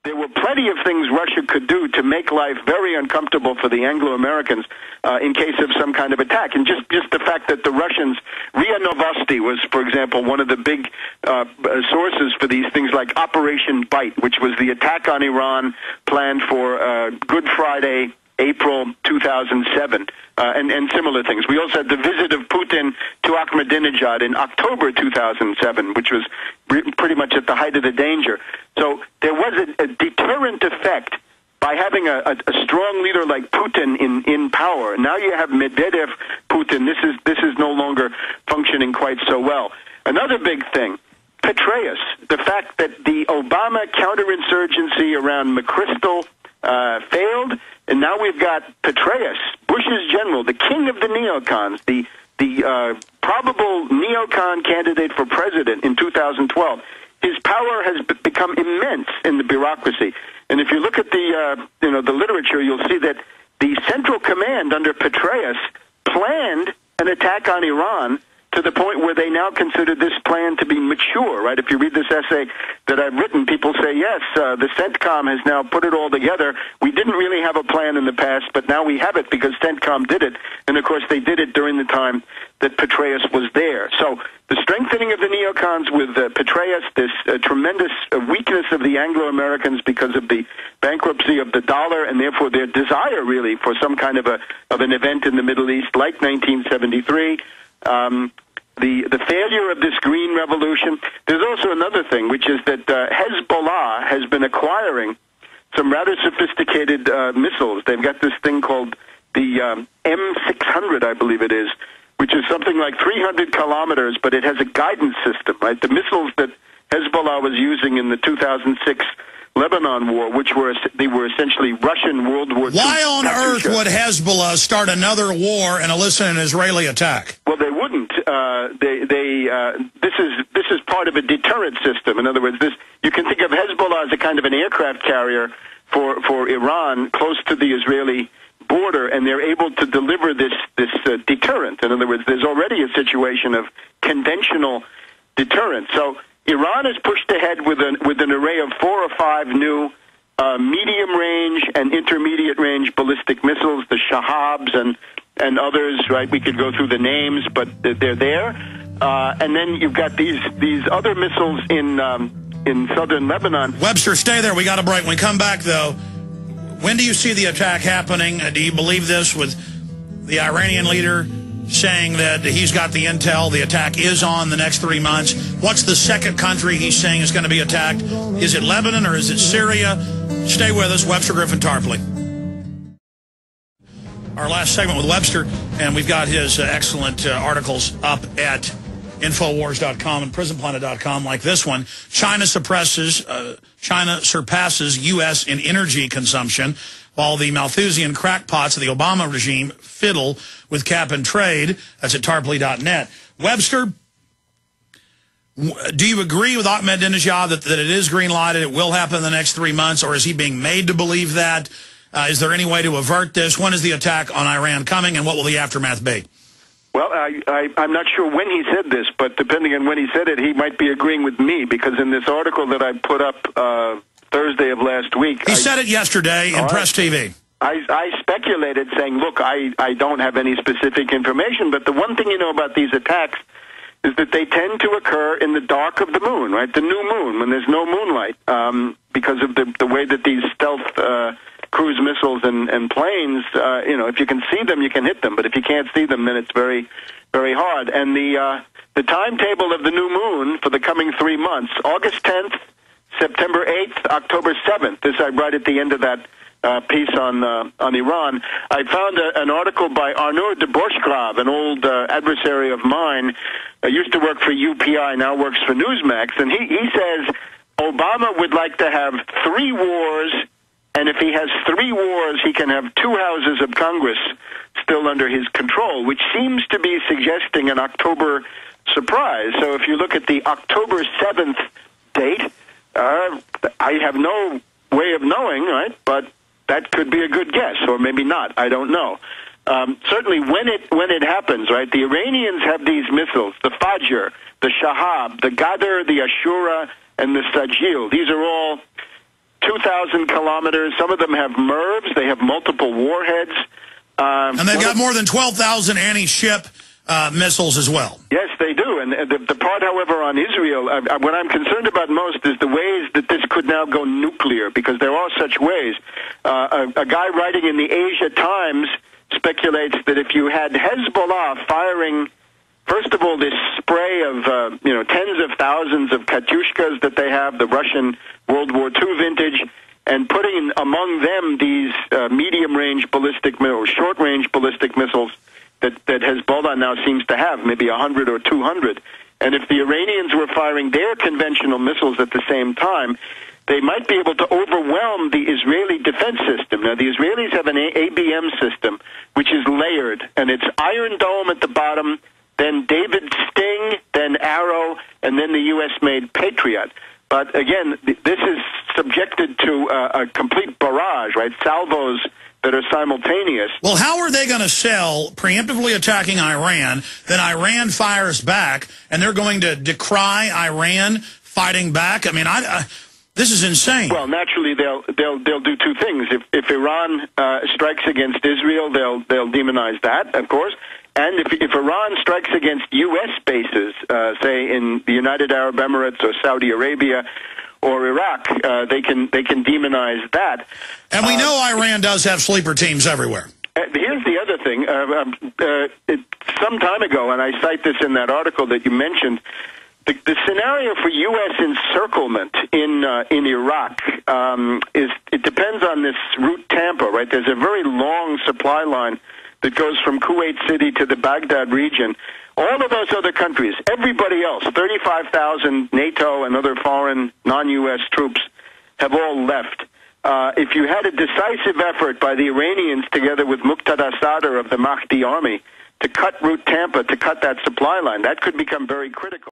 there were plenty of things Russia could do to make life very uncomfortable for the Anglo-Americans in case of some kind of attack. And just the fact that the Russians, RIA Novosti was, for example, one of the big sources for these things like Operation Bite, which was the attack on Iran planned for Good Friday, April 2007, and similar things. We also had the visit of Putin to Ahmadinejad in October 2007, which was pretty much at the height of the danger. So there was a deterrent effect by having a strong leader like Putin in power. Now you have Medvedev, Putin. This is no longer functioning quite so well. Another big thing, Petraeus, the fact that the Obama counterinsurgency around McChrystal failed, and now we've got Petraeus, Bush's general, the king of the neocons, the probable neocon candidate for president in 2012. His power has become immense in the bureaucracy. And if you look at the literature, you'll see that the Central Command under Petraeus planned an attack on Iran to the point where they now consider this plan to be mature, right? If you read this essay that I've written, people say, yes, the CENTCOM has now put it all together. We didn't really have a plan in the past, but now we have it because CENTCOM did it. And, of course, they did it during the time that Petraeus was there. So the strengthening of the neocons with Petraeus, this tremendous weakness of the Anglo-Americans because of the bankruptcy of the dollar and, therefore, their desire, really, for some kind of an event in the Middle East like 1973, the failure of this green revolution. There's also another thing, which is that Hezbollah has been acquiring some rather sophisticated missiles. They've got this thing called the M600, I believe it is, which is something like 300 kilometers, but it has a guidance system, right? The missiles that Hezbollah was using in the 2006 Lebanon war, which were essentially Russian World War II. Why on earth would Hezbollah start another war and elicit an Israeli attack? Well, they wouldn't. This is part of a deterrent system. In other words, you can think of Hezbollah as a kind of an aircraft carrier for Iran close to the Israeli border, and they're able to deliver this deterrent. In other words, there's already a situation of conventional deterrent. So Iran has pushed ahead with an array of 4 or 5 new medium-range and intermediate-range ballistic missiles, the Shahabs and others, right? We could go through the names, but they're there. And then you've got these other missiles in southern Lebanon. Webster, stay there. We got a break. When we come back, though, when do you see the attack happening? Do you believe this with the Iranian leader saying that he's got the intel, the attack is on the next 3 months? What's the second country he's saying is going to be attacked? Is it Lebanon or is it Syria? Stay with us, Webster Tarpley. Our last segment with Webster, and we've got his excellent articles up at Infowars.com and PrisonPlanet.com, like this one. China surpasses U.S. in energy consumption, while the Malthusian crackpots of the Obama regime fiddle with cap and trade. That's at Tarpley.net. Webster, do you agree with Ahmadinejad that it is green-lighted, it will happen in the next 3 months, or is he being made to believe that? Is there any way to avert this? When is the attack on Iran coming, and what will the aftermath be? Well, I'm not sure when he said this, but depending on when he said it, he might be agreeing with me, because in this article that I put up Thursday of last week... He said it yesterday in Press TV. I speculated saying, look, I don't have any specific information, but the one thing you know about these attacks is that they tend to occur in the dark of the moon, right? The new moon, when there's no moonlight, because of the way that these stealth cruise missiles and planes, if you can see them, you can hit them, but if you can't see them, then it's very, very hard. And the timetable of the new moon for the coming 3 months, August 10th, September 8th, October 7th, this I write at the end of that piece on Iran. I found an article by Arnaud de Borchgrave, an old adversary of mine, used to work for UPI, now works for Newsmax, and he says Obama would like to have 3 wars, and if he has 3 wars, he can have 2 houses of Congress still under his control, which seems to be suggesting an October surprise. So if you look at the October 7th date, I have no way of knowing, right? But that could be a good guess, or maybe not. I don't know. Certainly, when it happens, right? The Iranians have these missiles: the Fajr, the Shahab, the Ghadr, the Ashura, and the Sajil. These are all 2,000 12,000 kilometers. Some of them have MIRVs. They have multiple warheads. And they've got more than 12,000 anti-ship missiles as well. Yes, they do. And the part, however, on Israel, what I'm concerned about most is the ways that this could now go nuclear, because there are such ways. A guy writing in the Asia Times speculates that if you had Hezbollah firing, first of all, this spray of tens of thousands of Katyushkas that they have, the Russian World War II vintage, and putting among them these medium-range ballistic missiles, short-range ballistic missiles that Hezbollah now seems to have, maybe 100 or 200. And if the Iranians were firing their conventional missiles at the same time, they might be able to overwhelm the Israeli defense system. Now, the Israelis have an ABM system, which is layered, and it's Iron Dome at the bottom, then David Sting, then Arrow, and then the U.S.-made Patriot. But again, this is subjected to a complete barrage, right? Salvos that are simultaneous. Well, how are they going to sell preemptively attacking Iran, then Iran fires back, and they're going to decry Iran fighting back? I mean, this is insane. Well, naturally, they'll do two things. If Iran strikes against Israel, they'll demonize that, of course. And if Iran strikes against U.S. bases, say in the United Arab Emirates or Saudi Arabia or Iraq, they can demonize that. And we know Iran does have sleeper teams everywhere. Here's the other thing. Some time ago, and I cite this in that article that you mentioned, the scenario for U.S. encirclement in Iraq it depends on this route Tampa, right? There's a very long supply line that goes from Kuwait City to the Baghdad region. All of those other countries, everybody else, 35,000 NATO and other foreign non-U.S. troops have all left. If you had a decisive effort by the Iranians together with Muqtada Sadr of the Mahdi army to cut route Tampa, to cut that supply line, that could become very critical.